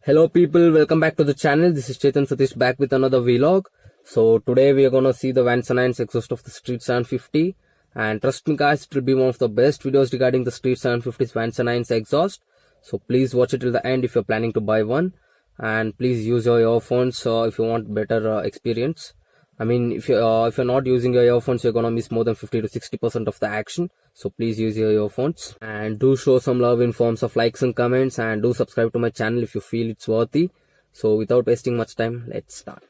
Hello people, welcome back to the channel. This is Chetan Satish back with another vlog. So today we are gonna see the Vance and Hines exhaust of the Street 750, and trust me guys, it will be one of the best videos regarding the Street 750's Vance and Hines exhaust. So please watch it till the end if you're planning to buy one, and please use your earphones if you want better experience. I mean, if you're not using your earphones, you're gonna miss more than 50 to 60% of the action. So please use your earphones, and do show some love in forms of likes and comments, and do subscribe to my channel if you feel it's worthy. So without wasting much time, let's start.